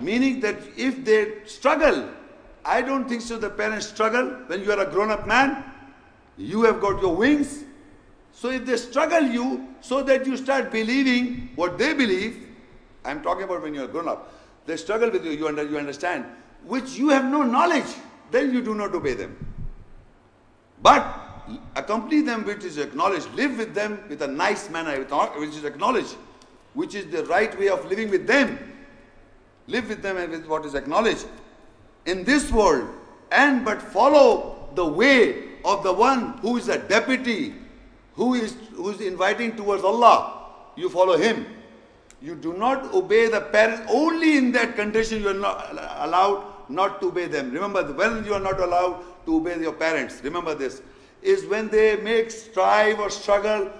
Meaning that if they struggle, I don't think so the parents struggle. When you are a grown-up man, you have got your wings. So if they struggle you so that you start believing what they believe, I'm talking about when you are grown up, they struggle with you, you understand, which you have no knowledge, then you do not obey them. But accompany them which is acknowledged, live with them with a nice manner, which is acknowledged, which is the right way of living with them. Live with them with what is acknowledged in this world, and but follow the way of the one who is a deputy, who is inviting towards Allah. You follow him. You do not obey the parents. Only in that condition you are not allowed not to obey them. Remember, when you are not allowed to obey your parents, remember this, is when they make strive or struggle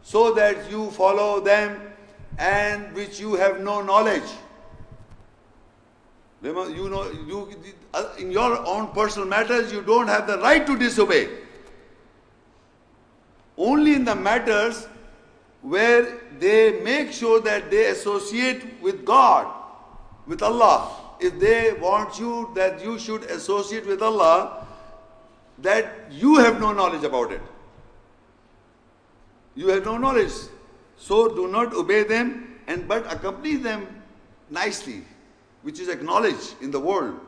so that you follow them and which you have no knowledge. Remember, in your own personal matters, you don't have the right to disobey. Only in the matters where they make sure that they associate with God, with Allah. If they want you that you should associate with Allah, that you have no knowledge about it. You have no knowledge. So do not obey them, but accompany them nicely, which is acknowledged in the world.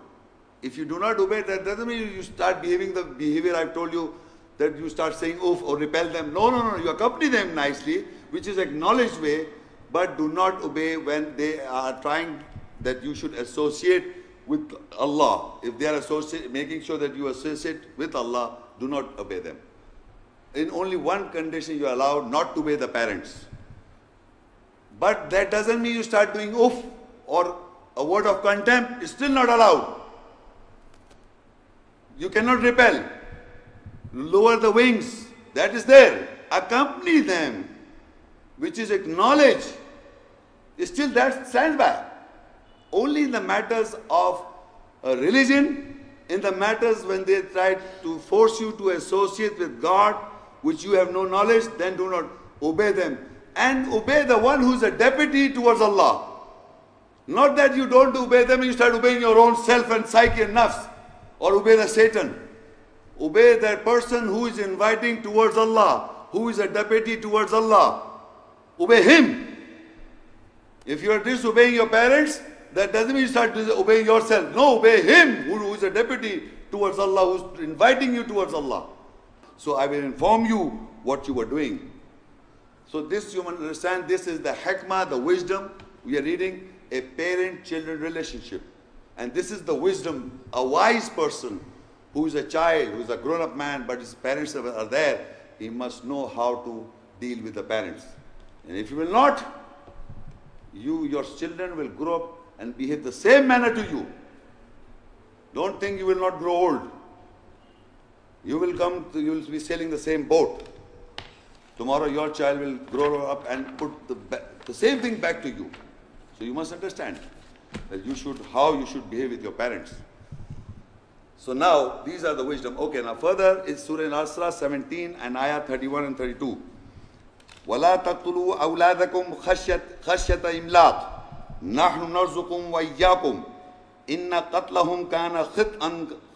If you do not obey, that doesn't mean you start behaving the behavior I've told you, that you start saying oof or repel them. No. You accompany them nicely, which is acknowledged way, but do not obey when they are trying that you should associate with Allah. If they are making sure that you associate with Allah, do not obey them. In only one condition you are allowed not to obey the parents. But that doesn't mean you start doing oof or a word of contempt. It's still not allowed. You cannot repel. Lower the wings. That is there. Accompany them, which is acknowledged. Still that stands by. Only in the matters of religion, in the matters when they try to force you to associate with God, which you have no knowledge, then do not obey them. And obey the one who is a deputy towards Allah. Not that you don't obey them and you start obeying your own self and psyche and nafs, or obey the Satan. Obey that person who is inviting towards Allah, who is a deputy towards Allah. Obey him. If you are disobeying your parents, that doesn't mean you start obeying yourself. No, obey him who is a deputy towards Allah, who is inviting you towards Allah. So I will inform you what you are doing. So this you must understand, this is the hikmah, the wisdom. We are reading a parent-children relationship. And this is the wisdom, a wise person who is a child, who is a grown-up man, but his parents are there, he must know how to deal with the parents. And if you will not, your children will grow up and behave the same manner to you. Don't think you will not grow old. You will be sailing the same boat. Tomorrow your child will grow up and put the same thing back to you. So you must understand that how you should behave with your parents. So now, these are the wisdom. Okay, now further is Surah Al-Asra 17 and Ayah 31 and 32. وَلَا تَقْتُلُوا أَوْلَادَكُمْ خَشْيَةَ إِمْلَاقٍ نَحْنُ نَرْزُقُكُمْ وَإِيَّاكُمْ إِنَّ قَتْلَهُمْ كَانَ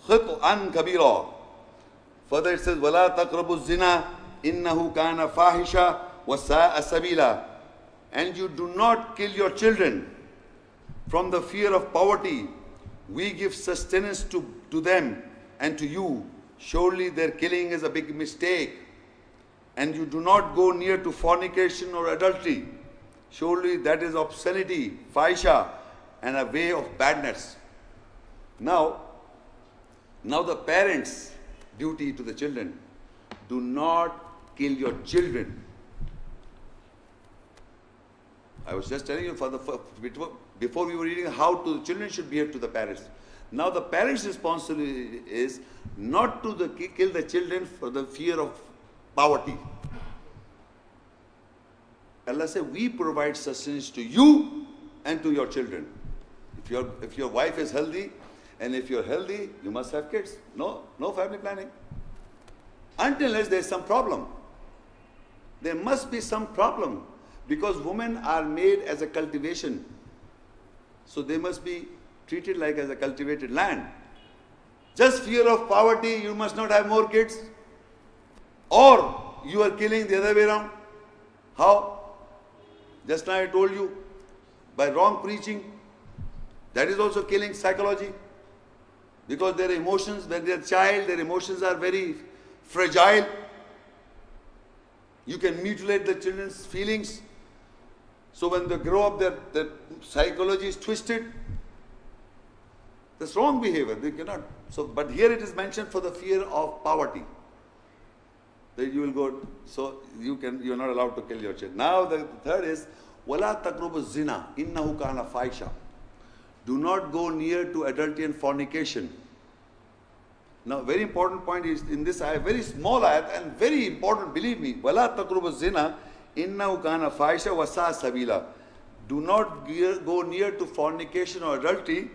خِطْئًا كَبِيرًا. Further it says, وَلَا تَقْرَبُوا الزِّنَا إِنَّهُ كَانَ فَاحِشًا وَسَاءَ سَبِيلًا. And you do not kill your children from the fear of poverty. We give sustenance to them and to you. Surely their killing is a big mistake. And you do not go near to fornication or adultery. Surely that is obscenity, fahisha, and a way of badness. Now the parents' duty to the children. Do not kill your children. I was just telling you before we were reading how the children should behave to the parents. Now the parents' responsibility is not to kill the children for the fear of poverty. Allah said, we provide sustenance to you and to your children. If your wife is healthy, and if you're healthy, you must have kids. No family planning. Until there is some problem. There must be some problem. Because women are made as a cultivation. So they must be treated like as a cultivated land. Just fear of poverty, you must not have more kids. Or you are killing the other way around. How? Just now I told you, by wrong preaching. That is also killing psychology. Because their emotions, when they are child, their emotions are very fragile. You can mutilate the children's feelings. So when they grow up, their psychology is twisted. That's wrong behavior. They cannot. So, but here it is mentioned for the fear of poverty. That you will go. So you are not allowed to kill your child. Now the third is wala taqrubu zina innahu kana fahisha. Do not go near to adultery and fornication. Now, very important point is in this ayah, very small ayat and very important, believe me. Wala taqrubu zina innahu kana fahisha wa sa'a sabila. Do not go near to fornication or adultery.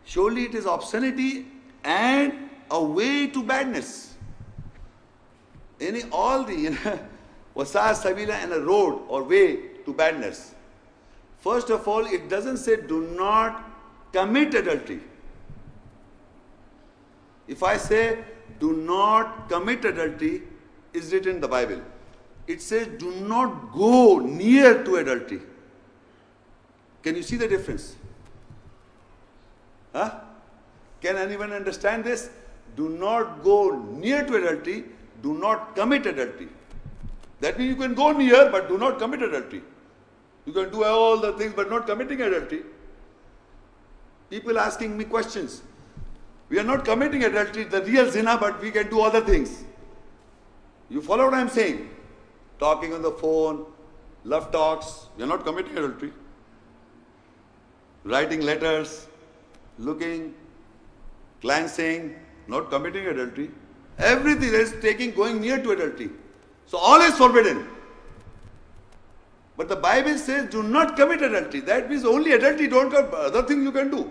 Surely it is obscenity and a way to badness. All the wa sa'a sabila, and a road or way to badness. First of all, it doesn't say do not commit adultery. If I say do not commit adultery, is written in the Bible. It says do not go near to adultery. Can you see the difference? Huh? Can anyone understand this? Do not go near to adultery, do not commit adultery. That means you can go near but do not commit adultery. You can do all the things but not committing adultery. People asking me questions. We are not committing adultery, the real zina, but we can do other things. You follow what I am saying? Talking on the phone, love talks, we are not committing adultery. Writing letters, looking, glancing, not committing adultery. Everything is going near to adultery. So all is forbidden. But the Bible says do not commit adultery. That means only adultery, don't commit. Other things you can do.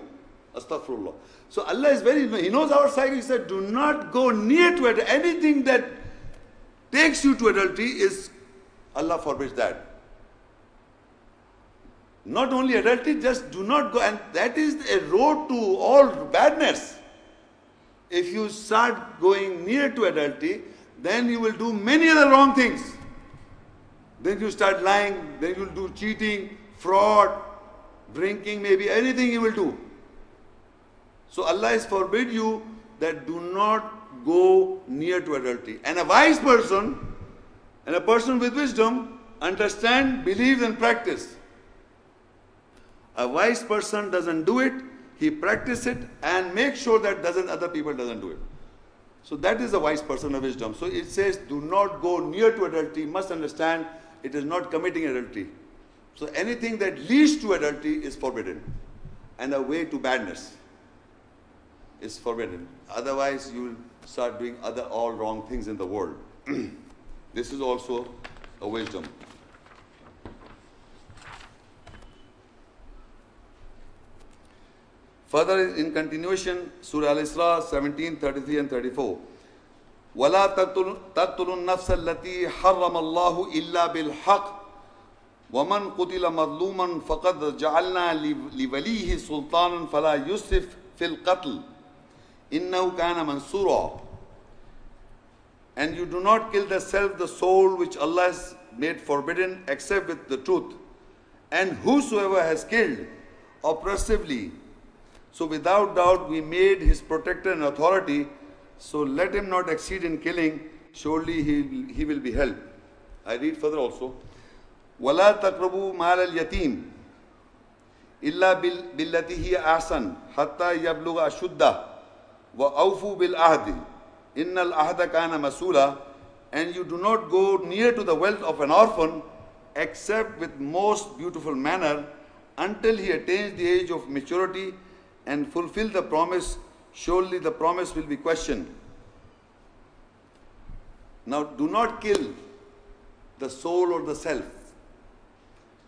Astaghfirullah. So Allah is He knows our psyche. He said, do not go near to it. Anything that takes you to adultery is, Allah forbids that. Not only adultery, just do not go. And that is a road to all badness. If you start going near to adultery, then you will do many other wrong things. Then you start lying, then you will do cheating, fraud, drinking, maybe anything you will do. So Allah has forbid you that do not go near to adultery. And a wise person and a person with wisdom understand, believe and practice. A wise person doesn't do it, he practices it and makes sure that other people doesn't do it. So that is a wise person of wisdom. So it says do not go near to adultery. You must understand it is not committing adultery. So anything that leads to adultery is forbidden. And a way to badness is forbidden. Otherwise you will start doing all wrong things in the world. This is also a wisdom. Further in continuation, Surah Al-Isra 17, 33 and 34. وَلَا تَقْتُلُوا النَّفْسَ الَّتِي حَرَّمَ اللَّهُ إِلَّا بِالْحَقِّ وَمَنْ قُتِلَ مَظْلُومًا فَقَدْ جَعَلْنَا لِوَلِيهِ سُلْطَانًا فَلَا يُسْرِفْ فِي الْقَتْلِ إِنَّهُ كَانَ مَنْصُورًا. And you do not kill the soul which Allah has made forbidden except with the truth. And whosoever has killed oppressively, so without doubt we made his protector an authority, so let him not exceed in killing, surely he will be held. I read further also. وَلَا تَقْرَبُوا مَالَ الْيَتِيمِ إِلَّا بِالَّتِي هِيَ أَحْسَنُ حَتَّى يَبْلُغَ أَشُدَّهُ وَأَوْفُوا بِالْعَهْدِ إِنَّ الْعَهْدَ كَانَ مَسْئُولًا. And you do not go near to the wealth of an orphan except with most beautiful manner until he attains the age of maturity and fulfill the promise. Surely the promise will be questioned. Now do not kill the soul or the self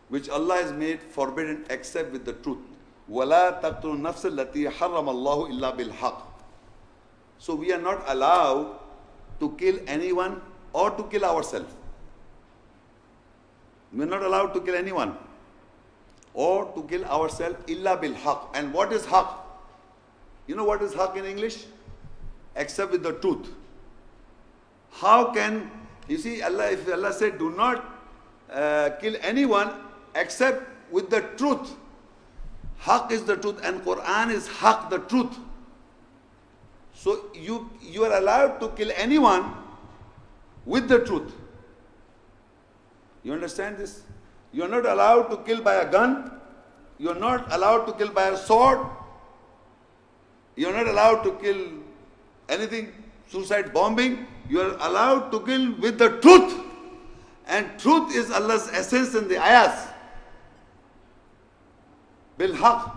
which Allah has made forbidden except with the truth. وَلَا تَقْتُلُوا النَّفْسَ الَّتِي حَرَّمَ اللَّهُ إِلَّا بِالْحَقِّ. So we are not allowed to kill anyone or to kill ourselves. We are not allowed to kill anyone. or to kill ourselves illa bil haq. And what is haq? You know what is haq in English? Except with the truth. How can, you see, if Allah said, do not kill anyone except with the truth. Haq is the truth, and Quran is haq, the truth. So you are allowed to kill anyone with the truth. You understand this? You are not allowed to kill by a gun. You are not allowed to kill by a sword. You are not allowed to kill anything, suicide bombing. You are allowed to kill with the truth. And truth is Allah's essence in the ayahs. Bil haq.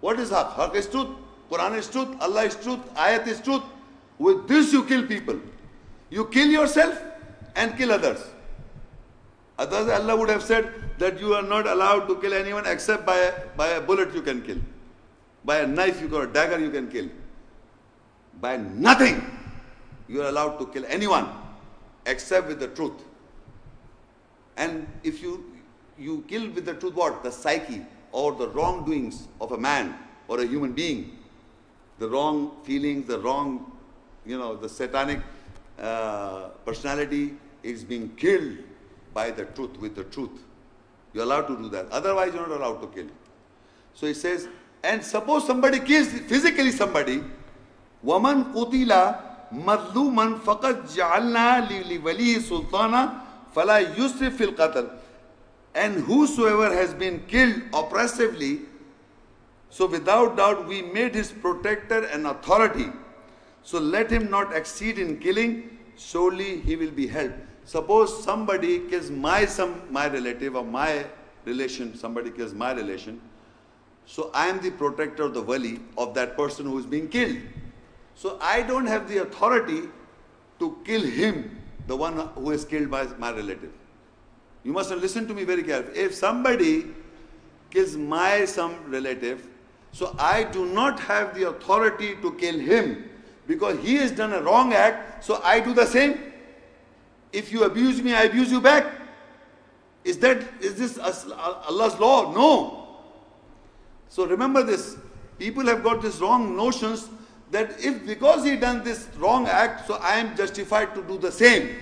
What is haq? Haq is truth. Quran is truth. Allah is truth. Ayat is truth. With this you kill people. You kill yourself and kill others. Otherwise Allah would have said that you are not allowed to kill anyone except by a bullet you can kill. By a knife you can, a dagger you can kill. By nothing you are allowed to kill anyone except with the truth. And if you kill with the truth, what? The psyche or the wrongdoings of a man or a human being. The wrong feelings, the wrong, the satanic personality is being killed by the truth, with the truth. You're allowed to do that. Otherwise, you're not allowed to kill. So he says, and suppose somebody kills physically somebody, وَمَنْ قُتِلَ مَظْلُومًا فَقَدْ جَعَلْنَا لِوَلِيهِ سُلْطَانًا فَلَا يُسْرِفْ فِي الْقَتْلِ. And whosoever has been killed oppressively, so without doubt we made his protector an authority. So let him not exceed in killing, surely he will be helped. Suppose somebody kills my relative or my relation, somebody kills my relation, so I am the protector of the wali of that person who is being killed. So I don't have the authority to kill him, the one who has killed my relative. You must listen to me very carefully. If somebody kills some relative, so I do not have the authority to kill him because he has done a wrong act, so I do the same. If you abuse me, I abuse you back. Is this Allah's law? No. So remember this. People have got this wrong notions that because he done this wrong act, so I am justified to do the same.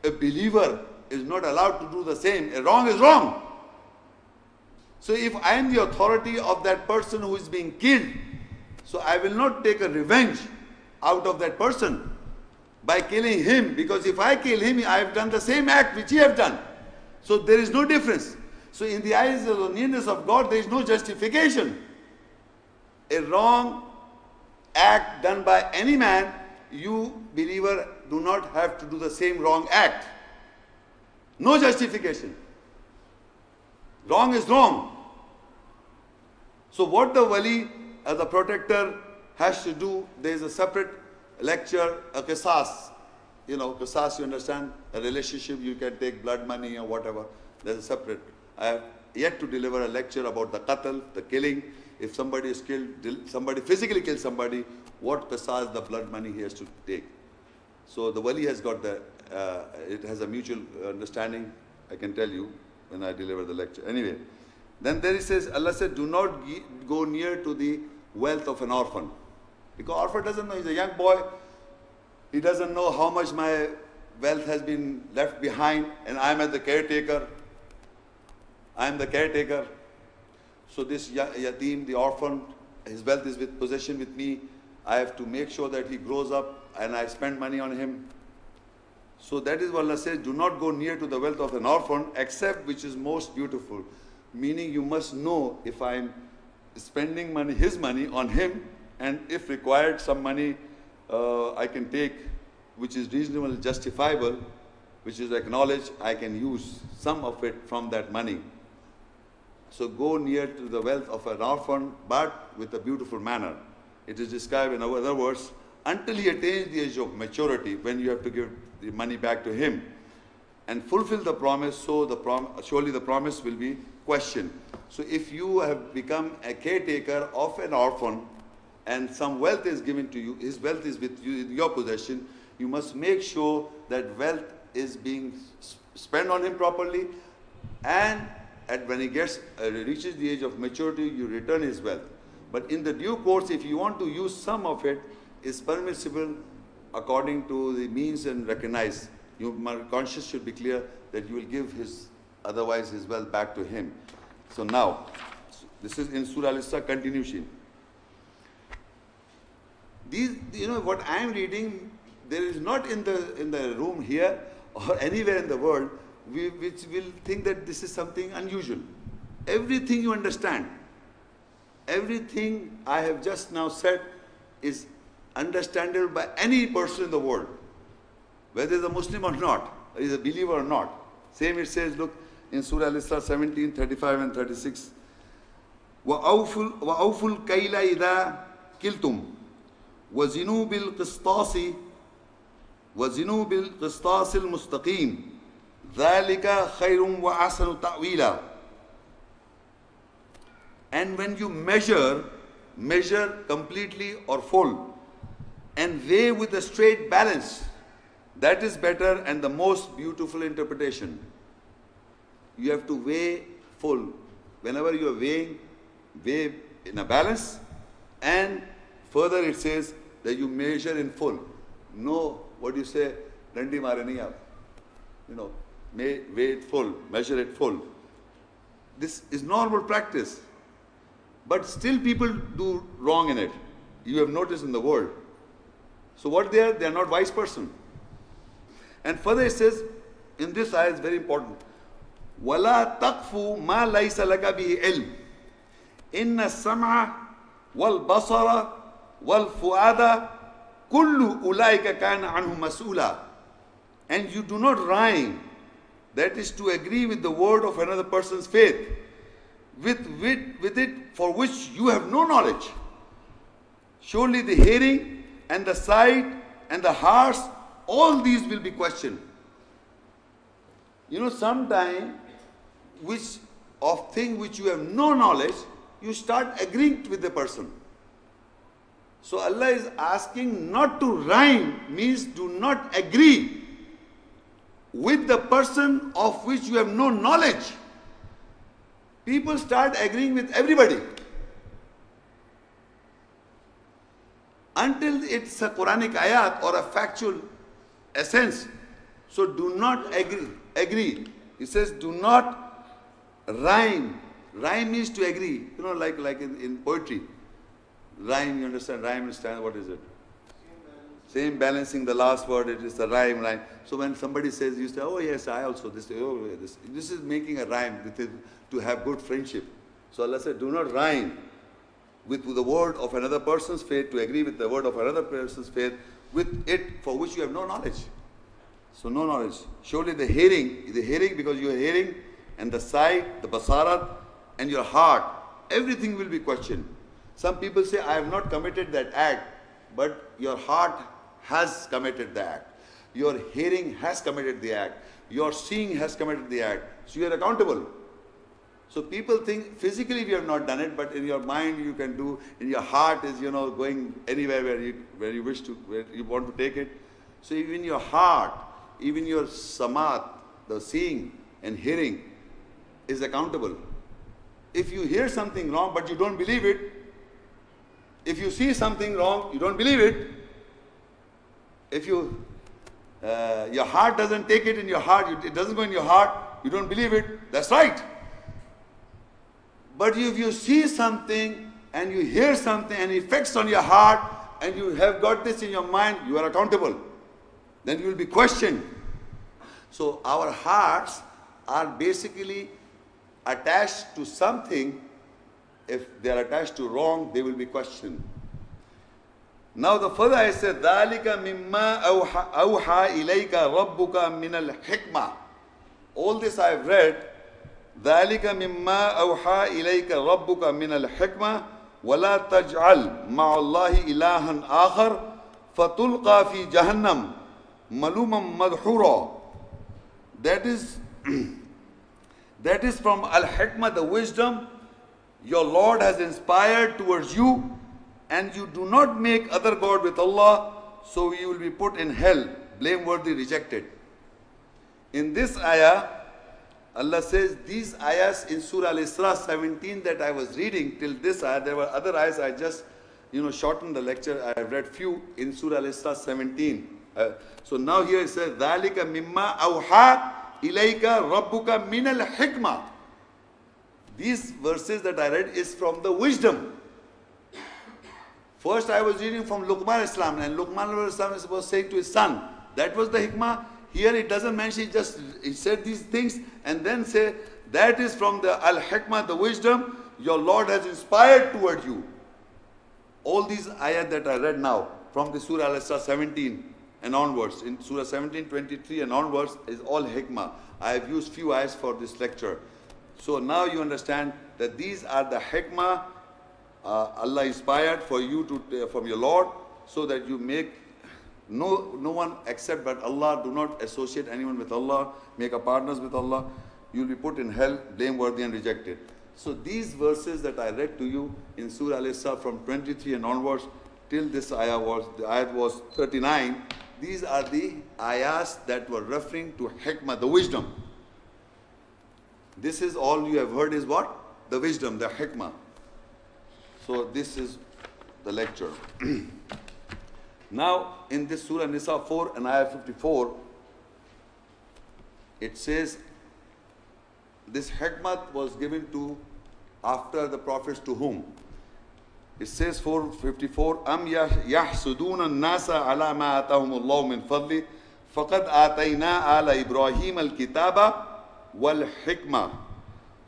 A believer is not allowed to do the same. A wrong is wrong. So if I am the authority of that person who is being killed, so I will not take a revenge out of that person by killing him, because if I kill him, I have done the same act which he have done. So there is no difference. So in the eyes of the nearness of God, there is no justification. A wrong act done by any man, you, believer, do not have to do the same wrong act. No justification. Wrong is wrong. So what the wali, the protector, has to do, there is a separate lecture, a qisas. Qisas, you understand, a relationship, you can take blood money or whatever. There's a separate. I have yet to deliver a lecture about the qatl, the killing. If somebody is killed, somebody physically kills somebody, what qisas, the blood money he has to take. So the wali has got it has a mutual understanding, I can tell you when I deliver the lecture. Anyway, then there it says, Allah said, do not go near to the wealth of an orphan. Because orphan doesn't know, he's a young boy, he doesn't know how much my wealth has been left behind, and I am the caretaker. I am the caretaker. So this yatim, the orphan, his wealth is possession with me. I have to make sure that he grows up and I spend money on him. So that is what Allah says, do not go near to the wealth of an orphan except which is most beautiful. Meaning you must know if I am spending money, his money on him, and if required some money I can take which is reasonable, justifiable, which is acknowledged, I can use some of it from that money. So go near to the wealth of an orphan, but with a beautiful manner. It is described in other words, until he attains the age of maturity, when you have to give the money back to him and fulfill the promise, so surely the promise will be questioned. So if you have become a caretaker of an orphan and some wealth is given to you, his wealth is with you in your possession, you must make sure that wealth is being spent on him properly, and when he reaches the age of maturity, you return his wealth. But in the due course, if you want to use some of it, is permissible according to the means and recognize. My conscience should be clear that you will give otherwise his wealth back to him. So now, this is in Surah Al-Isra continuation. These, what I am reading, there is not in the room here or anywhere in the world which will think that this is something unusual. Everything you understand, everything I have just now said is understandable by any person in the world, whether he's a Muslim or not, or he's a believer or not. Same it says, look, in Surah Al-Isra 17, 35 and 36. وَأَوْفُوا الْكَيْلَ إِذَا كِلْتُمْ وَزِنُوا بِالْقِسْطَاسِ الْمُسْتَقِيمِ ذَلِكَ خَيْرٌ وَأَحْسَنُ تَأْوِيلًا. And when you measure completely or full, and weigh with a straight balance, that is better and the most beautiful interpretation. You have to weigh full. Whenever you are weighing, weigh in a balance, and further it says that you measure in full. No, what you say, dandi mare nahi aap. Weigh it full, measure it full. This is normal practice. But still people do wrong in it. You have noticed in the world. So what they are not wise person. And further it says, in this ayah is very important. وَلَا تَقْفُ مَا لَيْسَ لَكَ بِهِ عِلْمٍ إِنَّ السَّمْعَ وَالْبَصَرَ وَالْفُؤَادَ كُلُّ أُولَٰئِكَ كَانَ عَنْهُ مَسْئُولًا. And you do not rhyme, that is to agree with the word of another person's faith, with it for which you have no knowledge. Surely the hearing and the sight and the hearts, all these will be questioned. Sometime of thing which you have no knowledge, you start agreeing with the person. So Allah is asking not to rhyme, means do not agree with the person of which you have no knowledge. People start agreeing with everybody until it's a Quranic ayat or a factual essence. So do not agree. It says do not rhyme. Rhyme means to agree. Like in poetry. Rhyme, you understand? Rhyme, understand what is it? Same balancing the last word, it is the rhyme. So when somebody says, you say, oh yes, I also, this is making a rhyme to have good friendship. So Allah said, do not rhyme with the word of another person's faith, to agree with the word of another person's faith, with it for which you have no knowledge. So no knowledge. Surely the hearing because you are hearing, and the sight, the basarat, and your heart, everything will be questioned. Some people say, I have not committed that act, but your heart has committed the act. Your hearing has committed the act. Your seeing has committed the act. So you are accountable. So people think physically we have not done it, but in your mind you can do, in your heart is, going anywhere where you wish to, where you want to take it. So even your heart, even your samat, the seeing and hearing is accountable. If you hear something wrong but you don't believe it, if you see something wrong, you don't believe it. If your heart doesn't take it in your heart, it doesn't go in your heart, you don't believe it, that's right. But if you see something and you hear something and it affects on your heart and you have got this in your mind, you are accountable. Then you will be questioned. So our hearts are basically attached to something. If they are attached to wrong, they will be questioned. Now the further I said, ذَلِكَ مِمَّا أَوْحَى إِلَيْكَ رَبُّكَ مِنَ الْحِكْمَةِ. All this I have read. ذَلِكَ مِمَّا أَوْحَى إِلَيْكَ رَبُّكَ مِنَ الْحِكْمَةِ وَلَا تَجْعَلْ مَعَ اللَّهِ إِلَهًا آخَرَ فَتُلْقَى فِي جَهَنَّمَ مَلُومًا مَدْحُورًا. That is from Al Hikmah, the wisdom your Lord has inspired towards you, and you do not make other God with Allah, so you will be put in hell, blameworthy, rejected. In this ayah, Allah says these ayahs in Surah Al-Isra 17 that I was reading till this ayah, there were other ayahs, I just shortened the lecture. I have read few in Surah Al-Isra 17. So now here it says, ذَلِكَ مِمَّا أَوْحَى إِلَيْكَ رَبُّكَ مِنَ الْحِكْمَةِ. These verses that I read is from the wisdom. First I was reading from Luqman Islam, and Luqman Islam was saying to his son, that was the hikmah. Here it doesn't mention, he said these things and then say, that is from the Al-Hikmah, the wisdom your Lord has inspired toward you. All these ayat that I read now from the Surah Al-Isra 17 and onwards, in Surah 17, 23 and onwards is all hikmah. I have used few ayats for this lecture. So now you understand that these are the hikmah Allah inspired for you to from your Lord, so that you make no one except but Allah. Do not associate anyone with Allah, make a partners with Allah. You will be put in hell, blameworthy and rejected. So these verses that I read to you in Surah Al-Isra from 23 and onwards till this ayah the ayat was 39. These are the ayahs that were referring to hikmah, the wisdom. This is all you have heard is what? The wisdom, the hikmah. So this is the lecture. Now in this Surah Nisa 4 and ayah 54, it says this hikmah was given to after the prophets to whom? It says 454, Am yahsuduna an-nasa ala ma atahumullahu min fadli faqad atayna ala Ibrahim al-kitaba wal hikmah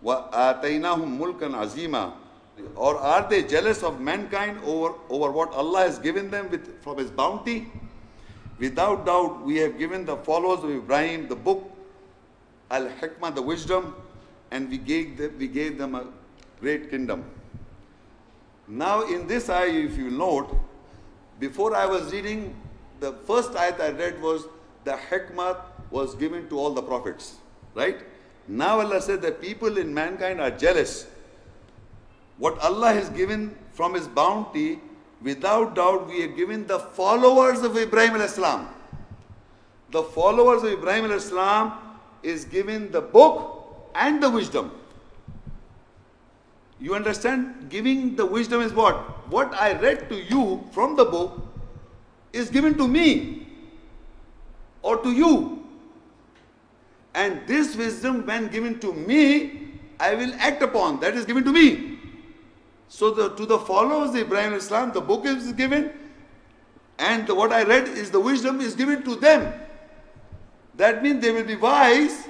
wa ataynahum mulkan azima. Or are they jealous of mankind over what Allah has given them from His bounty? Without doubt, we have given the followers of Ibrahim the book, Al-Hikmah, the wisdom, and we gave them a great kingdom. Now in this ayah, if you note, before I was reading, the first ayat I read was the hikmah was given to all the prophets, right? Now Allah said that people in mankind are jealous. What Allah has given from His bounty, without doubt we have given the followers of Ibrahim al-Islam. The followers of Ibrahim al-Islam is given the book and the wisdom. You understand? Giving the wisdom is what? What I read to you from the book is given to me or to you. And this wisdom, when given to me, I will act upon. That is given to me. So to the followers of Ibrahim Islam, the book is given, and what I read is the wisdom is given to them. That means they will be wise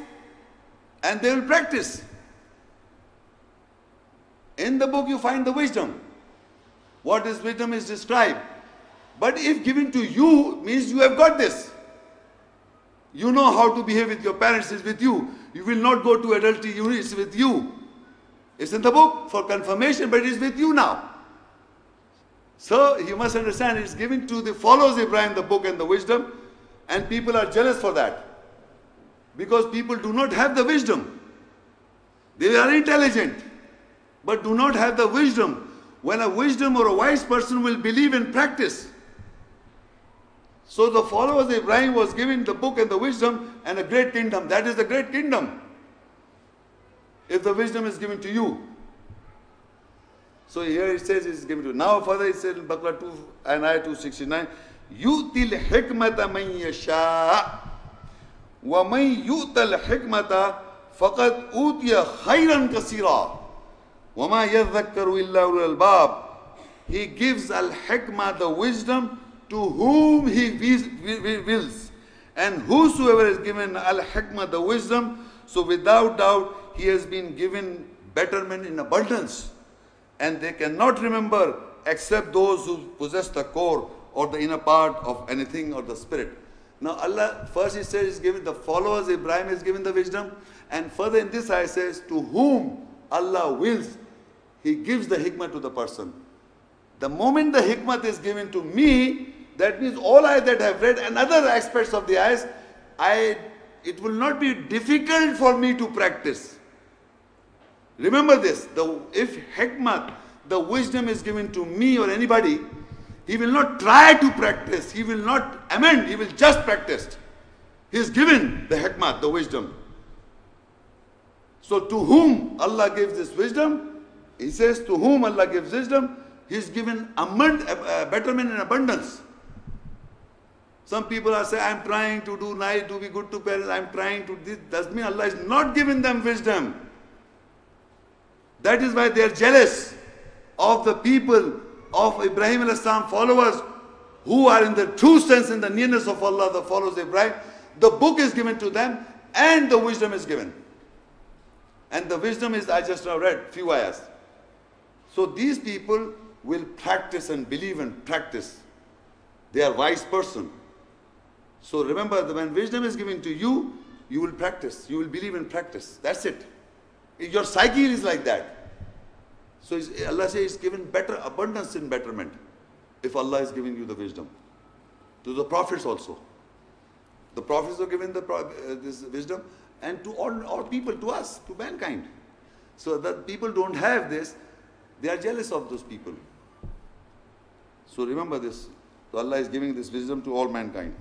and they will practice. In the book you find the wisdom. What is wisdom is described. But if given to you, means you have got this. You know how to behave with your parents, it's with you. You will not go to adultery, it's with you. It's in the book for confirmation, but it is with you now. So you must understand, it's given to the followers of Ibrahim, the book and the wisdom, and people are jealous for that. Because people do not have the wisdom. They are intelligent, but do not have the wisdom. When a wisdom or a wise person will believe and practice. So the followers of Ibrahim was given the book and the wisdom and a great kingdom. That is the great kingdom. If the wisdom is given to you. So here it says it's given to you. Now further it says in Baqarah 2 and ayah 269, Yu'til hikmata man yasha' wa man yu'tal hikmata faqad utiya khayran kasira wa ma yadhakkaru illa ulul albab. He gives al-hikmah, the wisdom, to whom He wills. And whosoever is given al-hikmah, the wisdom, so without doubt he has been given betterment in abundance. And they cannot remember except those who possess the core or the inner part of anything or the spirit. Now Allah, first He says He's given the followers, Ibrahim is given the wisdom. And further in this ayah says, to whom Allah wills, He gives the hikmah to the person. The moment the hikmah is given to me, that means all I that have read and other aspects of the ayahs, it will not be difficult for me to practice. Remember this, if hikmah, the wisdom is given to me or anybody, he will not try to practice, he will not amend, he will just practice. He is given the hikmah, the wisdom. So to whom Allah gives this wisdom, He says to whom Allah gives wisdom, He's given betterment and abundance. Some people are saying, I'm trying to do nice, to be good to parents, I'm trying to this. Doesn't mean Allah is not giving them wisdom. That is why they are jealous of the people of Ibrahim al-Islam followers who are in the true sense in the nearness of Allah, the followers of Ibrahim. The book is given to them and the wisdom is given. And the wisdom is, I just now read few ayahs. So these people will practice and believe and practice. They are wise person. So remember that when wisdom is given to you, you will practice. You will believe and practice. That's it. Your psyche is like that. So Allah says it's given better abundance in betterment if Allah is giving you the wisdom. To the prophets also. The prophets are given this wisdom, and to all people, to us, to mankind. So that people don't have this, they are jealous of those people. So remember this. So Allah is giving this wisdom to all mankind.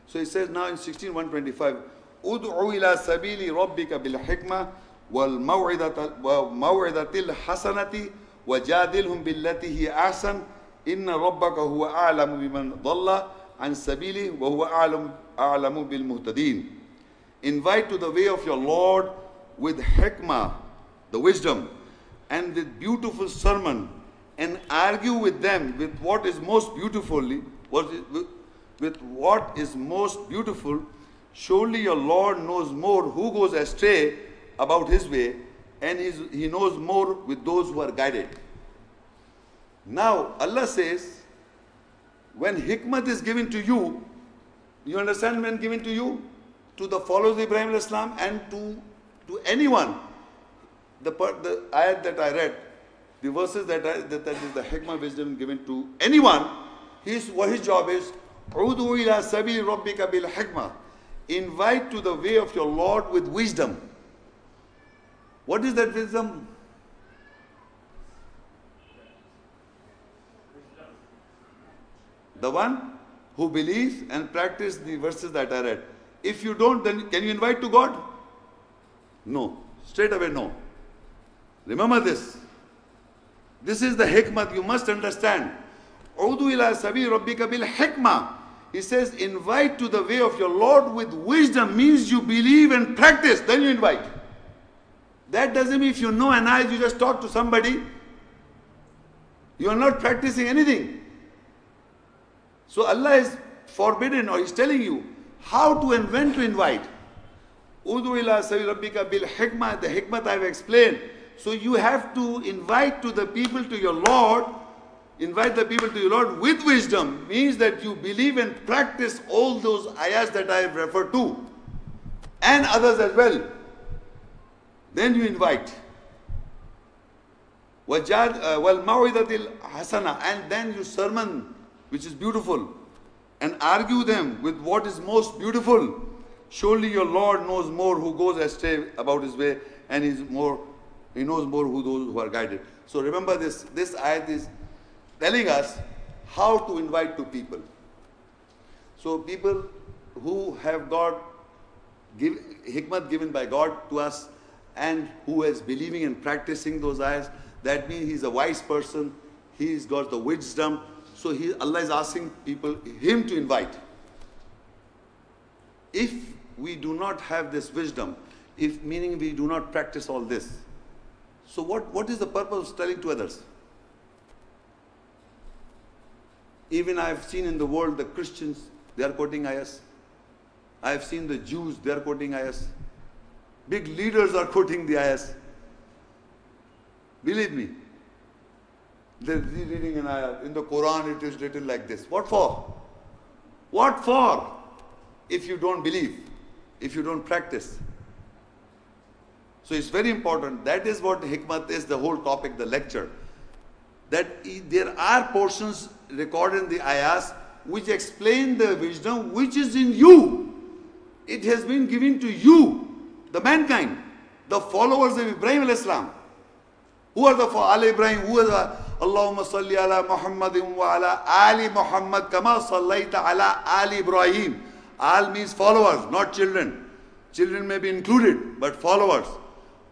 So He says now in 16:125, Ud'u ila sabili rabbika bil hikmah wal maw'idatil hasanati wajadilhum billati hi ahsan inna rabbaka huwa a'lamu biman dhalla an sabili wa huwa a'lamu bil muhtadin. Invite to the way of your Lord with hikmah, the wisdom, and with beautiful sermon, and argue with them with what is most beautifully, with what is most beautiful. Surely your Lord knows more who goes astray about His way, and He knows more with those who are guided. Now Allah says, when hikmah is given to you, you understand when given to you? To the followers of Ibrahim al-Islam and to anyone. The ayat that I read, the verses that is the hikmah wisdom given to anyone, his job is, Udu ila sabili rabbika bil hikmah. Invite to the way of your Lord with wisdom. What is that wisdom? The one who believes and practices the verses that I read. If you don't, then can you invite to God? No. Straight away, no. Remember this. This is the hikmah you must understand. Udu ila sabili rabbika bil hikmah. He says, invite to the way of your Lord with wisdom, means you believe and practice, then you invite. That doesn't mean if you know an ayah, you just talk to somebody. You are not practicing anything. So Allah is forbidden, or He's telling you how to and when to invite. Udu ila sabili rabbika bil hikmah, the hikmah I have explained. So you have to invite to the people to your Lord, invite the people to your Lord with wisdom, means that you believe and practice all those ayahs that I have referred to, and others as well. Then you invite. Wal maw'idatil hasana, and then you sermon, which is beautiful, and argue them with what is most beautiful. Surely your Lord knows more who goes astray about His way, and He knows more who those who are guided. So remember this ayat is telling us how to invite to people. So people who have got hikmah given by God to us, and who is believing and practicing those ayahs, that means he's a wise person, he's got the wisdom. So Allah is asking him to invite. If we do not have this wisdom, meaning we do not practice all this, so what is the purpose of telling to others? Even I have seen in the world the Christians, they are quoting ayahs. I have seen the Jews, they are quoting ayahs. Big leaders are quoting the ayahs. Believe me. They're reading an ayah. In the Quran it is written like this. What for? What for? If you don't believe, if you don't practice. So it's very important. That is what hikmah is, the whole topic, the lecture. That there are portions recorded in the ayahs which explain the wisdom which is in you. It has been given to you, the mankind, the followers of Ibrahim al-Islam. Who are the Al Ibrahim? Who are the Allahumma salli ala Muhammadin wa ala Ali Muhammad kama sallaita ala Ali Ibrahim. Al means followers, not children. Children may be included, but followers.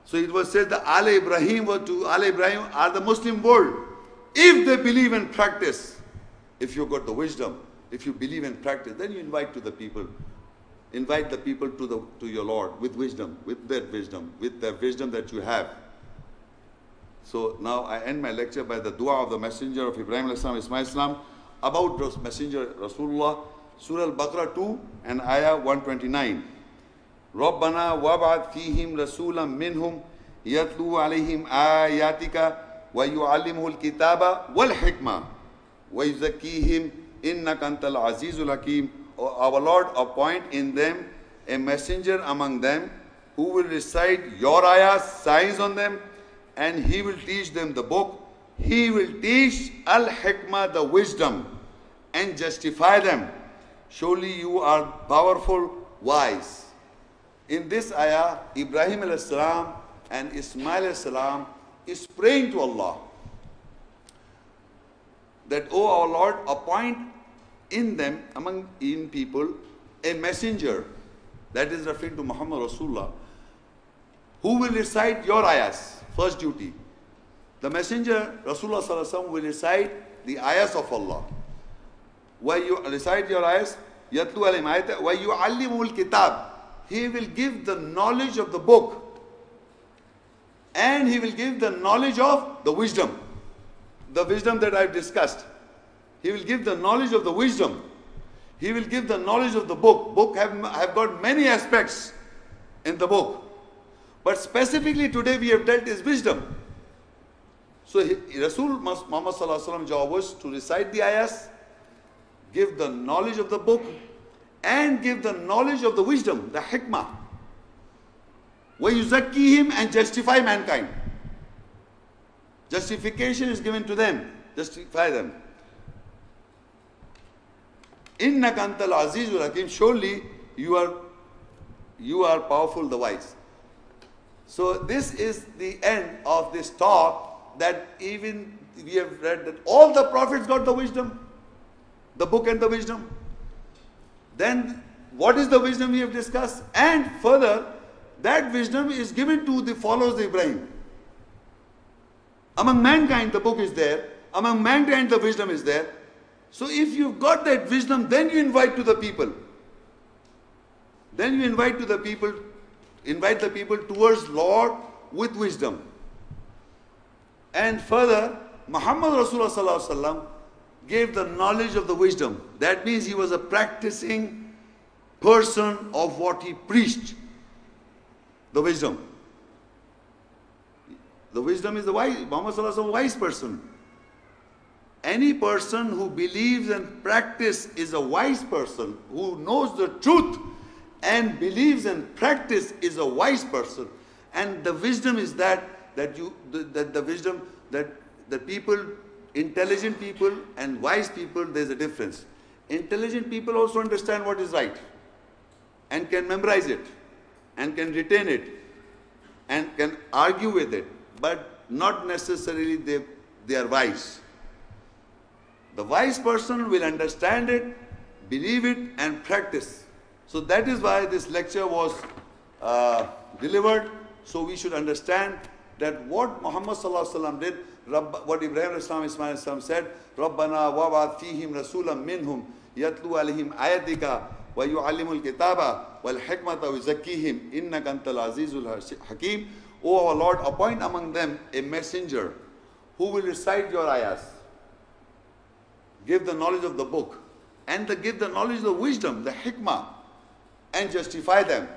So it was said that Al Ibrahim are the Muslim world. If they believe and practice, if you've got the wisdom, if you believe and practice, then you invite the people to your Lord with wisdom, with the wisdom that you have. So now I end my lecture by the dua of the messenger of Ibrahim Islam, Ismail Islam, about the messenger Rasulullah, Surah Al-Baqarah 2 and Ayah 129. رَبَّنَا وَابْعَثْ فِيهِمْ رَسُولًا مِّنْهُمْ يَتْلُو عَلَيْهِمْ آيَاتِكَ وَيُعَلِّمُهُ الْكِتَابَ وَالْحِكْمَةَ وَيُزَكِّيهِمْ إِنَّكَ أَنْتَ الْعَزِيزُ الْحَكِيمُ. Our Lord, appoint in them a messenger among them who will recite your ayahs, signs on them, and he will teach them the book. He will teach Al Hikmah, the wisdom, and justify them. Surely you are powerful, wise. In this ayah, Ibrahim alayhi salam and Ismail alayhi salam is praying to Allah that, oh our Lord, appoint in them, in people, a messenger, that is referring to Muhammad Rasulullah, who will recite your ayahs, first duty. The messenger, Rasulullah sallallahu alaihi wasallam, will recite the ayahs of Allah. Why you recite your ayahs? Yatlu alayhim ayat wa yu'allimul kitab. He will give the knowledge of the book, and he will give the knowledge of the wisdom that I've discussed. He will give the knowledge of the wisdom. He will give the knowledge of the book. Book have got many aspects in the book, but specifically today we have dealt is wisdom. So Rasul Muhammad sallallahu alaihi wasallam job was to recite the ayahs, give the knowledge of the book, and give the knowledge of the wisdom, the hikmah. وَيُزَكِّيهِمْ, and justify mankind. Justification is given to them. Justify them. إِنَّكَ أَنْتَ الْعَزِيزُ الْحَكِيمُ. Surely you are powerful, the wise. So this is the end of this talk, that even we have read that all the prophets got the wisdom, the book and the wisdom. Then what is the wisdom we have discussed? And further, that wisdom is given to the followers of Ibrahim. Among mankind the book is there, among mankind the wisdom is there. So if you've got that wisdom, then you invite to the people. Then you invite the people towards Lord with wisdom. And further, Muhammad Rasulullah sallallahu alaihi wasallam gave the knowledge of the wisdom. That means he was a practicing person of what he preached. The wisdom. The wisdom is the wise. Muhammad sallallahu alaihi wasallam, wise person. Any person who believes and practices is a wise person. Who knows the truth and believes and practices is a wise person. And the wisdom is that people, intelligent people and wise people, there's a difference. Intelligent people also understand what is right and can memorize it and can retain it and can argue with it, but not necessarily they are wise. The wise person will understand it, believe it, and practice. So that is why this lecture was delivered. So we should understand that what Muhammad sallallahu alaihi wasallam did, what Ibrahim Ismail Islam said, رَبَّنَا وَابْعَثْ فِيهِمْ رَسُولًا مِّنْهُمْ يَتْلُو عَلَيْهِمْ آيَاتِكَ وَيُعَلِّمُ الْكِتَابَ وَالْحِكْمَةَ وَيُزَكِّيهِمْ إِنَّكَ أَنْتَ الْعَزِيزُ الْحَكِيمُ. O our Lord, appoint among them a messenger who will recite your ayahs, give the knowledge of the book, and give the knowledge of the wisdom, the hikmah, and justify them.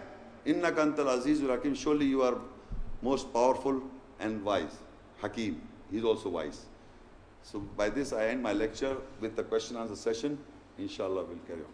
إِنَّكَ أَنْتَ الْعَزِيزُ الْحَكِيمُ. Surely you are most powerful and wise. Hakim, he is also wise. So by this I end my lecture with the question and answer session. Inshallah we'll carry on.